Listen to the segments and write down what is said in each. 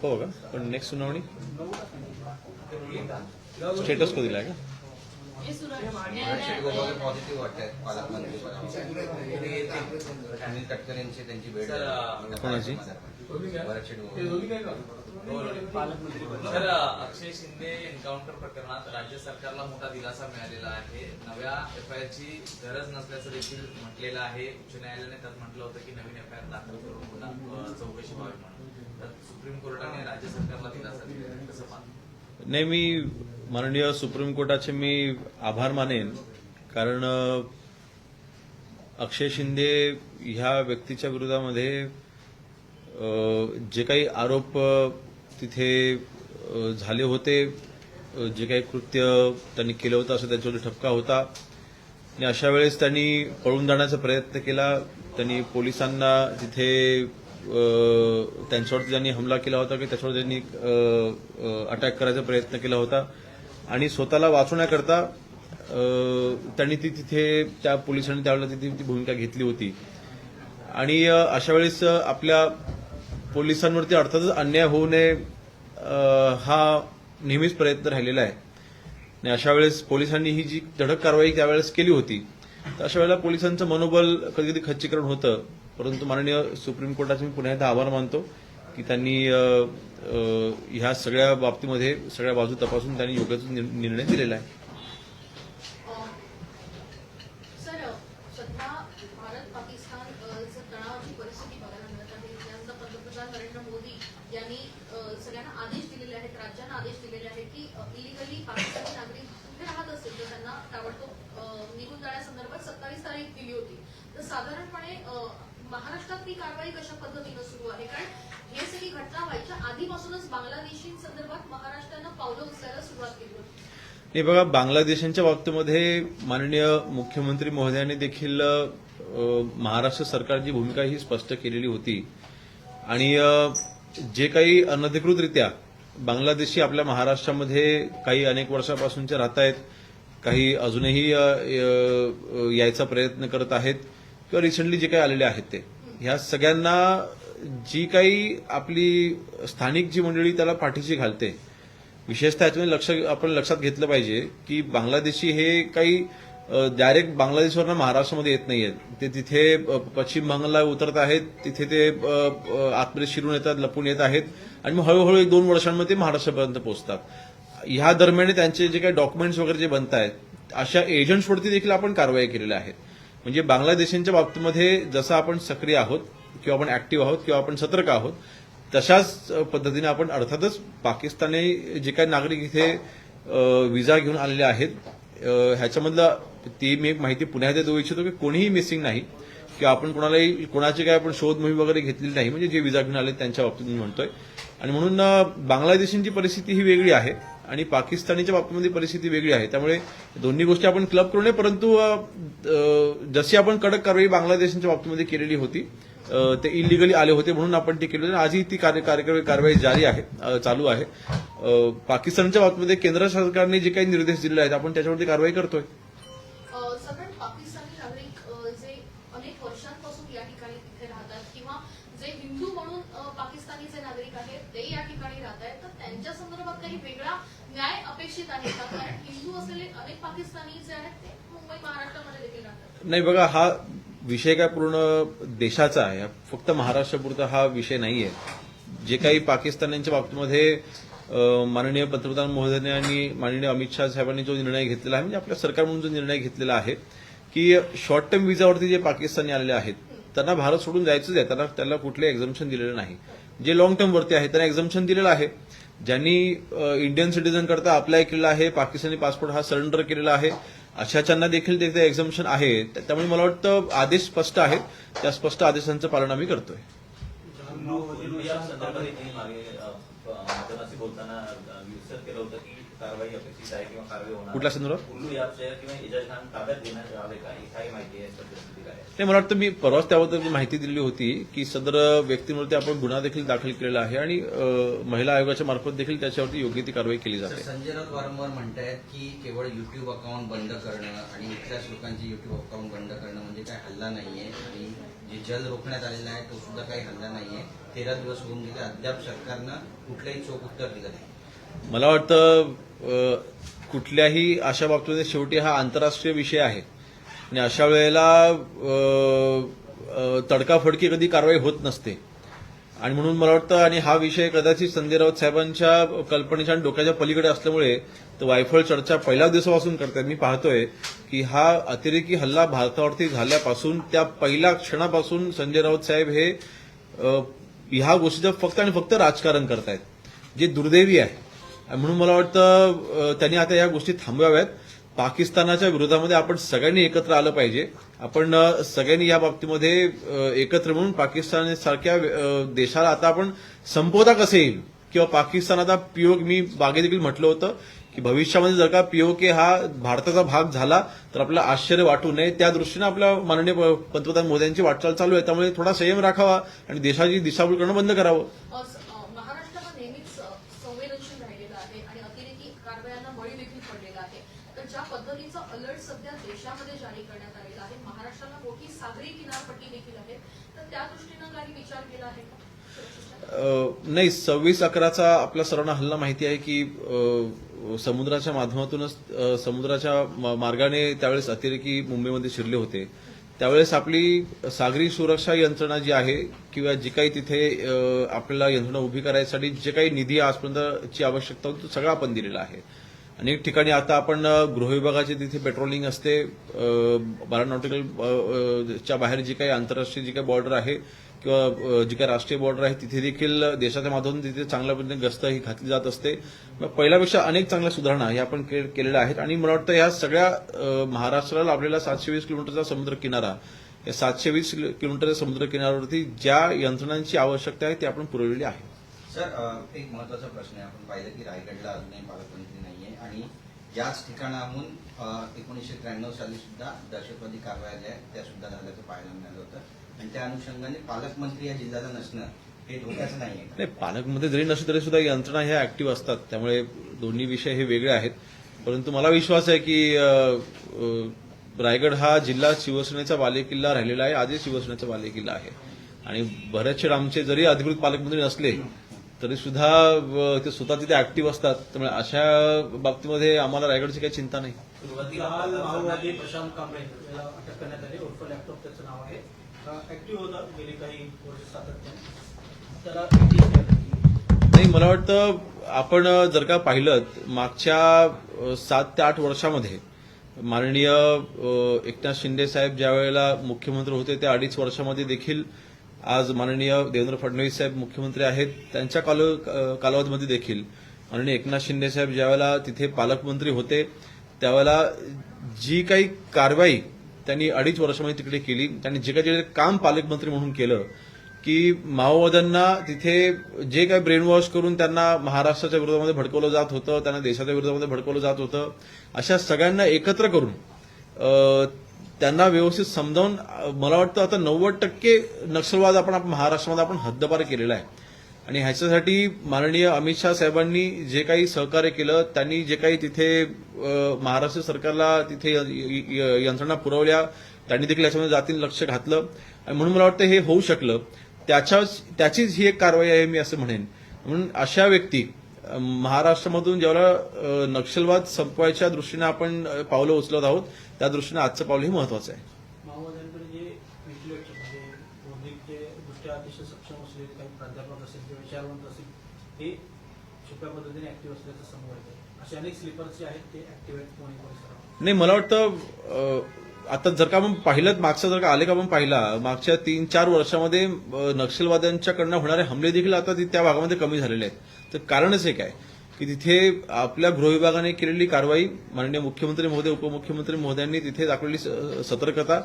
हो का? पण नेक्स्ट सुनावणी स्टेटस को दिलाय का? पॉझिटिव्ह वाटतंय पालकमंत्री अनिल तटकरे यांची त्यांची भेट कोणाची? सर, अक्षय शिंदे एन्काउंटर प्रकरणात राज्य सरकारला मोठा दिलासा मिळालेला आहे. नव्या एफआयआरची गरज नसल्याचं देखील म्हटलेलं आहे. उच्च न्यायालयाने त्यात म्हटलं होतं की नवीन एफआयआर दाखल करून पुन्हा चौकशी व्हावी म्हणून. तर सुप्रीम कोर्टाने राज्य सरकारला दिलासा दिला. कसं पाहता? नाही, मी माननीय सुप्रीम कोर्टाचे मी आभार मानेन, कारण अक्षय शिंदे ह्या व्यक्तीच्या विरोधामध्ये जे काही आरोप तिथे झाले होते, जे काही कृत्य त्यांनी केलं होतं असं त्यांच्यावर ठपका होता आणि अशा वेळेस त्यांनी पळून जाण्याचा प्रयत्न केला. त्यांनी पोलिसांना तिथे त्यांच्यावरती ज्यांनी हमला केला होता की त्याच्यावर त्यांनी अटॅक करायचा प्रयत्न केला होता आणि स्वतःला वाचवण्याकरता त्यांनी ती तिथे त्या पोलिसांनी त्यावेळेला तिथे ती भूमिका घेतली होती. आणि अशा वेळेस आपल्या पोलिसांवरती अर्थातच अन्याय होऊ नये हा नेहमीच प्रयत्न राहिलेला आहे आणि अशा वेळेस पोलिसांनी ही जी धडक कारवाई त्यावेळेस केली होती, तर अशा वेळेला पोलिसांचं मनोबल कधी कधी खच्चीकरण होतं. परंतु माननीय सुप्रीम कोर्टाचे मी पुन्हा एकदा आभार मानतो की त्यांनी ह्या सगळ्या बाबतीमध्ये सगळ्या बाजू तपासून त्यांनी योग्य निर्णय दिलेला आहे. भारत पाकिस्तान तणावाची परिस्थिती बघायला मिळत आहे. त्यानंतर पंतप्रधान नरेंद्र मोदी यांनी सगळ्यांना आदेश दिलेले आहेत, राज्यांना आदेश दिलेले आहेत की इलिगली पाकिस्तानी नागरिक कुठे राहत असेल तर त्यांना ताबडतोब निघून जाण्यासंदर्भात 27 तारीख दिली होती. तर साधारणपणे महाराष्ट्रात ही कारवाई कशा पद्धतीनं सुरू आहे? कारण हे सगळी घटना व्हायच्या आधीपासूनच बांगलादेशींसंदर्भात महाराष्ट्रानं पावलं उचलायला सुरुवात केली होती. नाही बघा, बांगलादेशांच्या बाबतीमध्ये माननीय मुख्यमंत्री महोदयांनी देखील महाराष्ट्र सरकारची भूमिका ही स्पष्ट केलेली होती आणि जे काही अनधिकृतरित्या बांगलादेशी आपल्या महाराष्ट्रामध्ये काही अनेक वर्षापासूनचे राहत आहेत, काही अजूनही यायचा प्रयत्न करत आहेत किंवा रिसेंटली जे काही आलेले आहेत, ते ह्या सगळ्यांना जी काही आपली स्थानिक जी मंडळी त्याला पाठीशी घालते, विशेषतः याच्यामध्ये आपण लक्षात घेतलं पाहिजे की बांगलादेशी हे काही डायरेक्ट बांगलादेशवरनं महाराष्ट्रामध्ये येत नाहीयेत. ते तिथे पश्चिम बंगालला उतरत आहेत, तिथे ते आतमध्ये शिरून येतात, लपून येत आहेत आणि मग हळूहळू 1-2 वर्षांमध्ये ते महाराष्ट्रापर्यंत पोहोचतात. ह्या दरम्यान त्यांचे जे काही डॉक्युमेंट्स वगैरे जे बनत आहेत, अशा एजंट्सवरती देखील आपण कारवाई केलेल्या आहेत. म्हणजे बांगलादेशांच्या बाबतीमध्ये जसं आपण सक्रिय आहोत किंवा आपण ऍक्टिव्ह आहोत किंवा आपण सतर्क आहोत, तशाच पद्धतीने आपण अर्थातच पाकिस्तानी जे काही नागरिक इथे विजा घेऊन आलेले आहेत, ह्याच्यामधलं ती मी एक माहिती पुन्हा एकदा देऊ इच्छितो की कोणीही मिसिंग नाही किंवा आपण कोणाची काय आपण शोध मोहीम वगैरे घेतलेली नाही. म्हणजे जे विजा घेऊन आले त्यांच्या बाबतीत मी म्हणतोय. आणि म्हणून बांगलादेशींची परिस्थिती ही वेगळी आहे आणि पाकिस्तानीच्या बाबतीमध्ये परिस्थिती वेगळी आहे. त्यामुळे दोन्ही गोष्टी आपण क्लब करू नये, परंतु जशी आपण कडक कारवाई बांगलादेशांच्या बाबतीमध्ये केलेली होती, ते इलिगली आले होते म्हणून आपण ती केली, आजही ती कारवाई जारी आहे, चालू आहे. पाकिस्तानच्या बाबतीमध्ये केंद्र सरकारने जे काही निर्देश दिलेले आहेत आपण त्याच्यावरती कारवाई करतोय. पाकिस्तानी नागरिक जे अनेक वर्षांपासून या ठिकाणी तिथे राहतात किंवा जे हिंदू म्हणून पाकिस्तानी जे नागरिक आहेत ते या ठिकाणी राहत आहेत, तर त्यांच्या संदर्भात काही वेगळा न्याय अपेक्षित आहे का? कारण हिंदू असलेले अनेक पाकिस्तानी जे आहेत ते मुंबई महाराष्ट्रामध्ये देखील राहतात. नाही बघा, हा विषय काय पूर्ण देशाचा आहे, फक्त महाराष्ट्रापुरता हा विषय नाहीये. जे काही पाकिस्तानांच्या बाबतीमध्ये माननीय पंतप्रधान महोदयांनी आणि माननीय अमित शाह साहेबांनी जो निर्णय घेतलेला आहे, म्हणजे आपल्या सरकार म्हणून जो निर्णय घेतलेला आहे की शॉर्ट टर्म व्हिसावरती जे पाकिस्तानी आलेले आहेत त्यांना भारत सोडून जायचंच आहे, त्यांना कुठले एक्झम्पशन दिलेलं नाही. जे लॉंग टर्म वरती आहे त्यांना एक्झम्पशन दिलेलं आहे. ज्यांनी इंडियन सिटीझन करता अप्लाय केलेला आहे, पाकिस्तानी पासपोर्ट हा सरेंडर केलेला आहे, अशाच्यांना देखील ते एक्झम्पशन आहे. त्यामुळे मला वाटतं आदेश स्पष्ट आहेत, त्या स्पष्ट आदेशांचं पालन आम्ही करतोय. बोलताना विचार केलं होतं की कारवाई अपेक्षित आहे किंवा कारवाई होणार कुठल्या संदर्भात? उल्लू याप किंवा एजाज खान ताब्यात देण्यात आले का, ही काही माहिती आहे? नाही, मला वाटतं मी परवाच त्याबद्दल माहिती दिली होती की सदर व्यक्तींवरती आपण गुन्हा देखील दाखल केलेला आहे आणि महिला आयोगाच्या मार्फत देखील त्याच्यावरती योग्य ती कारवाई केली जाते. संजय राऊत वारंवार म्हणतायत की केवळ युट्यूब अकाउंट बंद करणं आणि इथल्याच लोकांचे युट्यूब अकाउंट बंद करणं म्हणजे काय हल्ला नाहीये आणि जे जल रोखण्यात आलेला आहे तो सुद्धा काही हल्ला नाहीये. 13 दिवस होऊन गेले, अद्याप सरकारनं कुठलंही चोख उत्तर दिलं नाही. मला वाटतं कुठल्याही अशा बाबतीमध्ये शेवटी हा आंतरराष्ट्रीय विषय आहे आणि अशा वेळेला तडकाफडकी कधी कारवाई होत नसते आणि म्हणून मला वाटतं आणि हा विषय कदाचित संजय राऊत साहेबांच्या कल्पनेच्या आणि डोक्याच्या पलीकडे असल्यामुळे तर वायफळ चर्चा पहिल्या दिवसापासून करतायत. मी पाहतोय की हा अतिरेकी हल्ला भारतावरती झाल्यापासून त्या पहिल्या क्षणापासून संजय राऊत साहेब हे ह्या गोष्टीचं फक्त आणि फक्त राजकारण करतायत, जे दुर्दैवी आहे. म्हणून मला वाटतं त्यांनी आता या गोष्टी थांबवाव्यात. पाकिस्तानाच्या विरोधामध्ये आपण सगळ्यांनी एकत्र आलं पाहिजे. आपण सगळ्यांनी या बाबतीमध्ये एकत्र म्हणून पाकिस्तान-सारख्या देशाला आता आपण संपवता कसं येईल किंवा पाकिस्तान आता पीओके, मी मागे देखील म्हटलं होतं की भविष्यामध्ये जर का पीओके हा भारताचा भाग झाला तर आपल्याला आश्चर्य वाटू नये. त्या दृष्टीनं आपल्या माननीय पंतप्रधान मोदींची वाटचाल चालू आहे. त्यामुळे थोडा संयम राखावा आणि देशाची दिशाभूल करणं बंद करावं. महाराष्ट्र हा नेहमीच संवेदनशील राहिलेला आहे आणि अतिरेकी कारवायांना बळी देखील पडलेला आहे. तर ज्या पद्धतीचं अलर्ट सध्या देशामध्ये जारी करण्यात आलेला आहे, महाराष्ट्राला मोठी सागरी किनारपट्टी देखील आहे, तर त्या दृष्टीनं काही विचार केला आहे का? नाही, 26/11चा आपल्या सर्वांना हल्ला माहिती आहे की समुद्राच्या माध्यमातूनच समुद्राच्या मार्गाने त्यावेळेस अतिरेकी मुंबईमध्ये शिरले होते. त्यावेळेस आपली सागरी सुरक्षा यंत्रणा जी आहे किंवा जी काही तिथे आपल्याला यंत्रणा उभी करायसाठी जे काही निधी आजपर्यंतची आवश्यकता होती तो सगळा आपण दिलेला आहे. अनेक ठिकाणी आता आपण गृह विभागाची तिथे पेट्रोलिंग असते, 12 नॉटिकल च्या बाहेर जी काही आंतरराष्ट्रीय जी काही बॉर्डर आहे किंवा जी काही राष्ट्रीय बॉर्डर आहे तिथे देखील देशाच्या माध्यमातून तिथे चांगल्या पद्धतीने गस्त ही घातली जात असते. पहिल्यापेक्षा अनेक चांगल्या सुधारणा ह्या आपण केलेल्या आहेत आणि मला वाटतं ह्या सगळ्या महाराष्ट्राला लाभलेला 720 किलोमीटरचा समुद्र किनारा, या 720 किलोमीटरच्या समुद्र किनाऱ्यावरती ज्या यंत्रणांची आवश्यकता आहे ती आपण पुरवलेली आहे. सर, एक महत्वाचा प्रश्न आहे. आपण पाहिलं की रायगडला अजूनही पालकमंत्री नाहीये आणि याच ठिकाणाहून 1993 साली सुद्धा दहशतवादी कारवाया ज्या आहेत त्या सुद्धा झाल्याचं पाहायला मिळालं होतं आणि त्या अनुषंगाने पालकमंत्री या जिल्ह्याला नसणं हे धोक्याचं नाहीये. नाही, पालकमंत्री जरी नसले तरी सुद्धा यंत्रणा ह्या ऍक्टिव्ह असतात, त्यामुळे दोन्ही विषय हे वेगळे आहेत. परंतु मला विश्वास आहे की रायगड हा जिल्हा शिवसेनेचा बालेकिल्ला राहिलेला आहे, आजही शिवसेनेचा बालेकिल्ला आहे आणि बरेचसे आमचे जरी अधिकृत पालकमंत्री नसले तरी सुद्धा ते स्वतः तिथे ऍक्टिव्ह असतात. त्यामुळे अशा बाबतीमध्ये आम्हाला रायगडची काही चिंता नाही. सुरुवातीला माओवादी प्रशांत कांबळे याला अटक करण्यात आली, उर्फ लॅपटॉप त्याचं नाव आहे. ऍक्टिव्ह होता गेली काही वर्ष सातत्याने, त्याला नाही, मला वाटतं आपण जर का पाहिलं मागच्या 7 ते 8 वर्षामध्ये माननीय एकनाथ शिंदे साहेब ज्या वेळेला मुख्यमंत्री होते त्या 2.5 वर्षामध्ये देखील आज माननीय देवेंद्र फडणवीस साहेब मुख्यमंत्री आहेत, त्यांच्या कालावधीमध्ये देखील माननीय एकनाथ शिंदे साहेब ज्यावेळेला तिथे पालकमंत्री होते त्यावेळेला जी काही कारवाई त्यांनी 2.5 वर्षामध्ये तिकडे केली, त्यांनी जे काही काम पालकमंत्री म्हणून केलं की माओवाद्यांना तिथे जे काही ब्रेन वॉश करून त्यांना महाराष्ट्राच्या विरोधामध्ये भडकवलं जात होतं, त्यांना देशाच्या विरोधामध्ये भडकवलं जात होतं, अशा सगळ्यांना एकत्र करून त्यांना व्यवस्थित समजावून मला वाटतं आता 90% नक्षलवाद आपण महाराष्ट्रामध्ये आपण हद्दपार केलेला आहे आणि ह्याच्यासाठी माननीय अमित शाह साहेबांनी जे काही सहकार्य केलं, त्यांनी जे काही तिथे महाराष्ट्र सरकारला तिथे यंत्रणा पुरवल्या, त्यांनी देखील याच्यामध्ये जातीनं लक्ष घातलं आणि म्हणून मला वाटतं हे होऊ शकलं. त्याचीच ही एक कारवाई आहे मी असं म्हणेन. म्हणून अशा व्यक्ती महाराष्ट्रामधून जेव्हा नक्षलवाद संपवायच्या दृष्टीने आपण पावलं उचलत आहोत त्या दृष्टीने आजचं पाऊल हे महत्वाचं आहे. माओवाद्यांकडे जे इंटेलेक्ट म्हणजे बौद्धिकदृष्ट्या अतिशय सक्षम असलेले काही प्राध्यापक असेल किंवा विचारवंत असेल, हे सोप्या पद्धतीने ऍक्टिव्ह असल्याचं समोर येतं. असे अनेक स्लीपर्स जे आहेत ते ऍक्टिव्ह आहेत पुणे परिसरात. नाही, मला वाटतं आता जर का आपण पाहिलं मागचा जर का आलेख आपण पाहिला मागच्या 3-4 वर्षामध्ये नक्षलवाद्यांच्याकडनं होणारे हमले देखील आता त्या भागामध्ये कमी झालेले आहेत. तर कारणच एक आहे की तिथे आपल्या गृह विभागाने केलेली कारवाई, माननीय मुख्यमंत्री महोदय उपमुख्यमंत्री महोदयांनी तिथे दाखवलेली सतर्कता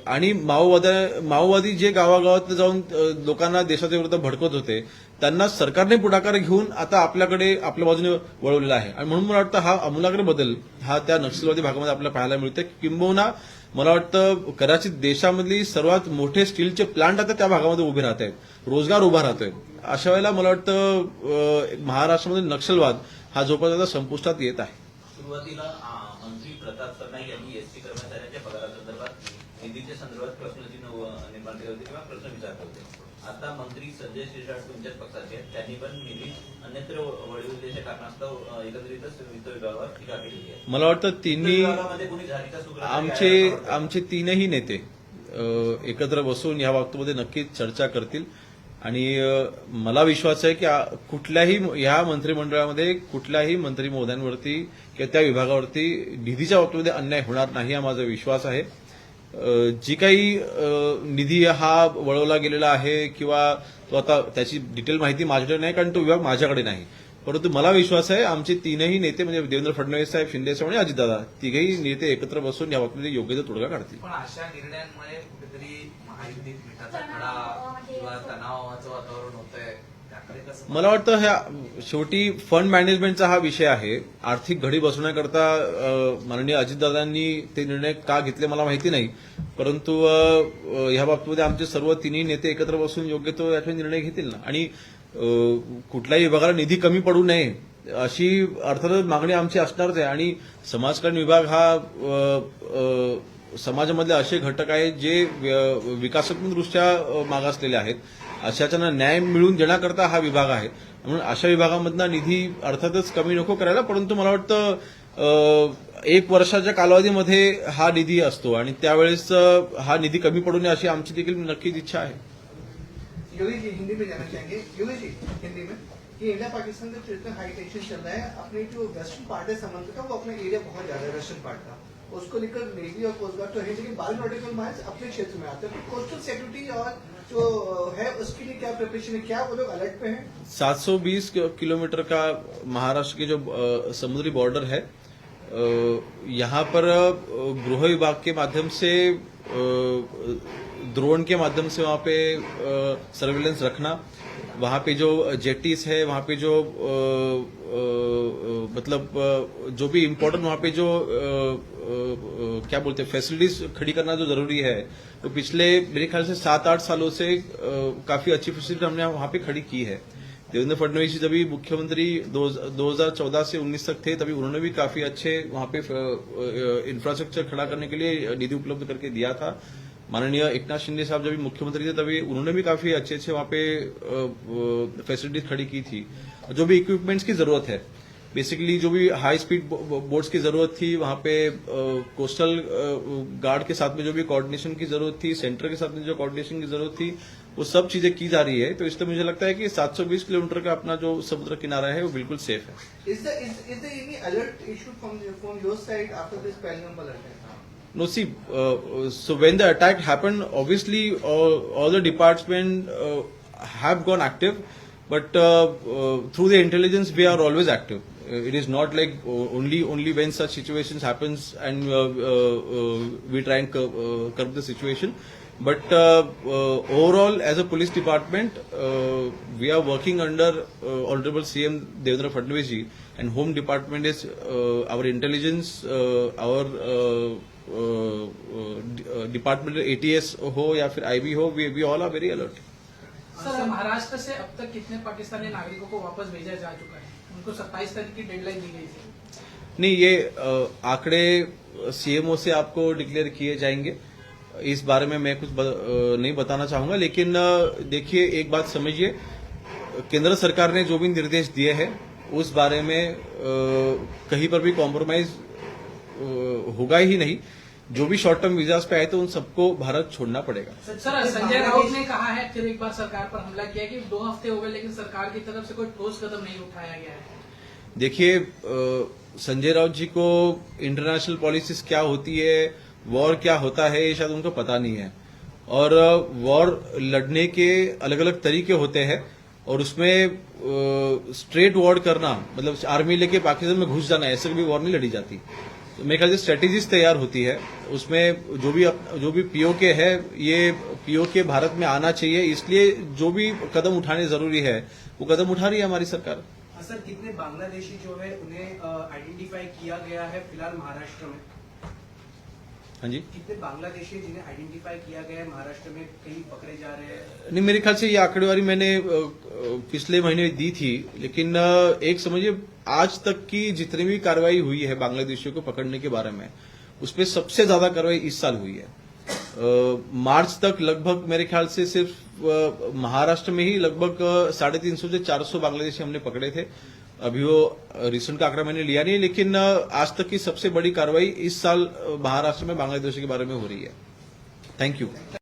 आणि माओवादी जे गावागावात जाऊन लोकांना देशाच्या विरोधात भडकवत होते त्यांना सरकारने पुढाकार घेऊन आता आपल्याकडे आपल्या बाजूने वळवलेला आहे आणि म्हणून मला वाटतं हा आमूलाग्र बदल हा त्या नक्षलवादी भागामध्ये आपल्याला पाहायला मिळतोय. किंबहुना मला वाटतं कदाचित देशामधली सर्वात मोठे स्टीलचे प्लांट आता त्या भागामध्ये उभे राहत आहेत, रोजगार उभा राहतोय. अशा वेळेला मला वाटतं महाराष्ट्रामध्ये नक्षलवाद हा जोपर्यंत संपुष्टात येत आहे. सुरुवातीला मंत्री प्रताप सरनाईक यांनी एसटी कर्मचाऱ्यांच्या पगारासंदर्भात निधीच्या संदर्भात प्रश्नचिन्ह निर्माण केले होते किंवा प्रश्न विचारले होते. आता मंत्री संजय शिरसाट तुमच्याच पक्षाचे आहेत, त्यांनी पण निधी अन्यत्र वळविल्याच्या कारणास्तव एकत्रितच वित्त विभागावर टीका केलेली आहे. मला वाटतं वित्त तिन्ही विभागामध्ये कोणी झालीचा सुग्रह आहे आमचे तीनही नेते एकत्र बसून या बाबतीमध्ये नक्कीच चर्चा करतील आणि मला विश्वास आहे की कुठल्याही या मंत्रिमंडळामध्ये कुठल्याही मंत्री महोदयांवरती किंवा त्या विभागावरती निधीच्या बाबतीमध्ये अन्याय होणार नाही हा माझा विश्वास आहे. जी काही निधी हा वळवला गेलेला आहे किंवा तो आता त्याची डिटेल माहिती माझ्याकडे नाही कारण तो विभाग माझ्याकडे नाही, परंतु मला विश्वास आहे आमचे तीनही नेते म्हणजे देवेंद्र फडणवीस साहेब, शिंदे साहेब आणि अजितदादा तिघेही नेते एकत्र बसून या बाबतीमध्ये योग्य तो तोडगा काढतील. पण अशा निर्णयांमुळे कुठेतरी महायुतीत मिठाचा खडा किंवा तणावाचं वातावरण होतंय, त्याकडे कसं मला वाटतं ह्या शेवटी फंड मॅनेजमेंटचा हा विषय आहे. आर्थिक घडी बसवण्याकरता माननीय अजितदादांनी ते निर्णय का घेतले मला माहिती नाही, परंतु ह्या बाबतीमध्ये आमचे सर्व तिन्ही नेते एकत्र बसून योग्य तो याचे निर्णय घेतील ना. आणि कुठल्याही विभागाला निधी कमी पडू नये अशी अर्थातच मागणी आमची असणारच आहे. आणि समाजकल्याण विभाग हा समाजामधले असे घटक आहेत जे विकासात्मकदृष्ट्या मागासलेले आहेत, अशाच्यांना न्याय मिळवून देण्याकरता हा विभाग आहे. म्हणून अशा विभागामधला निधी अर्थातच कमी नको करायला, परंतु मला वाटतं 1 वर्षाच्या कालावधीमध्ये हा निधी असतो आणि त्यावेळेस हा निधी कमी पडू नये अशी आमची देखील नक्कीच इच्छा आहे. योगी जी हिंदी में जाना चाहेंगे. योगी जी हिंदी में ये इंडिया पाकिस्तान का ट्रेड हाई टेंशन चल रहा है. अपने जो वेस्टर्न पार्ट है समंदर का वो अपना एरिया बहुत ज्यादा है वेस्टर्न पार्ट का, उसको लेकर नेवी और कोस्ट गार्ड तो है लेकिन 12 नॉटिकल माइल्स अपने क्षेत्र में आते हैं. कोस्टल सिक्योरिटी और जो है उसके लिए क्या प्रिपरेशन है, क्या वो लोग अलर्ट पे हैं? 720 किलोमीटर का महाराष्ट्र की जो समुद्री बॉर्डर है, यहाँ पर गृह विभाग के माध्यम से ड्रोन के माध्यम से वहाँ पे सर्विलेंस रखना, वहाँ पे जो जेटीज है वहाँ पे जो मतलब जो भी इम्पोर्टेंट वहाँ पे जो क्या बोलते हैं फैसिलिटीज खड़ी करना जो जरूरी है, तो पिछले मेरे ख्याल से 7-8 सालों से काफी अच्छी फैसिलिटी हमने वहाँ पे खड़ी की है. देवेंद्र फडणवीस जी जब भी मुख्यमंत्री 2014 से 19 तक थे तभी उन्होंने भी काफी अच्छे वहाँ पे इंफ्रास्ट्रक्चर खड़ा करने के लिए निधि उपलब्ध करके दिया था. माननीय एकनाथ शिंदे साहब जब भी मुख्यमंत्री थे तभी उन्होंने भी काफी अच्छे वहाँ पे फैसिलिटीज खड़ी की थी. जो भी इक्विपमेंट्स की जरूरत है, बेसिकली जो भी हाई स्पीड बोट्स की जरूरत थी वहाँ पे कोस्टल गार्ड के साथ में जो भी कोऑर्डिनेशन की जरूरत थी, सेंटर के साथ में जो कोऑर्डिनेशन की जरूरत थी, वो सब चीजें की जा रही है. तो इसलिए मुझे लगता है कि 720 किलोमीटर का अपना जो समुद्र किनारा है वो बिल्कुल सेफ है. Is there any alert issued from your side after this Pahalgam alert? No, see, so when the attack happened, obviously all the departments have gone active, but through the intelligence we are always active. It is not like only when such situations happens and we try and curb the situation. But overall, as a police department, we are working under Honorable CM Devendra Fadnavis ji, and Home Department is our intelligence, our department ATS हो या फिर IB हो, we all are very alert. Sir, Maharashtra से अब तक कितने पाकिस्तानी नागरिकों को वापस भेजा जा चुका है? उनको 27 तारीख की डेडलाइन दी गई थी. नहीं, ये आंकड़े CMO से आपको डिक्लेयर किए जाएंगे. इस बारे में मैं कुछ नहीं बताना चाहूंगा, लेकिन देखिए एक बात समझिए, केंद्र सरकार ने जो भी निर्देश दिए हैं उस बारे में कहीं पर भी कॉम्प्रोमाइज होगा ही नहीं. जो भी शॉर्ट टर्म वीजास पे आए तो उन सबको भारत छोड़ना पड़ेगा. सर, संजय राउत ने कहा है फिर एक बार सरकार पर हमला किया कि 2 हफ्ते हो गए लेकिन सरकार की तरफ से कोई ठोस कदम नहीं उठाया गया है. देखिए, संजय राउत जी को इंटरनेशनल पॉलिसीज क्या होती है, वॉर क्या होता है, ये शायद उनको पता नहीं है. और वॉर लड़ने के अलग अलग तरीके होते हैं और उसमें स्ट्रेट वॉर करना मतलब आर्मी लेके पाकिस्तान में घुस जाना, ऐसे कभी वॉर नहीं लड़ी जाती. तो मेरे ख्याल से स्ट्रेटेजीज तैयार होती है, उसमें जो भी POK है, ये POK भारत में आना चाहिए. इसलिए जो भी कदम उठाने जरूरी है वो कदम उठा रही है हमारी सरकार. सर, कितने बांग्लादेशी जो है उन्हें आइडेंटिफाई किया गया है फिलहाल महाराष्ट्र में? हाँ जी, कितने बांग्लादेशी जिन्हें आइडेंटिफाई किया गया है महाराष्ट्र में, कहीं पकड़े जा रहे हैं? नहीं, मेरे ख्याल से ये आंकड़ेवारी मैंने पिछले महीने दी थी, लेकिन एक समझिए आज तक की जितनी भी कार्रवाई हुई है बांग्लादेशियों को पकड़ने के बारे में, उसपे सबसे ज्यादा कार्रवाई इस साल हुई है. मार्च तक लगभग मेरे ख्याल से सिर्फ महाराष्ट्र में ही लगभग 350 से 400 बांग्लादेशी हमने पकड़े थे। अभी वो रिसेंट का आंकड़ा मैंने लिया नहीं, लेकिन आज तक की सबसे बड़ी कार्रवाई इस साल महाराष्ट्र में बांग्लादेशी के बारे में हो रही है। Thank you.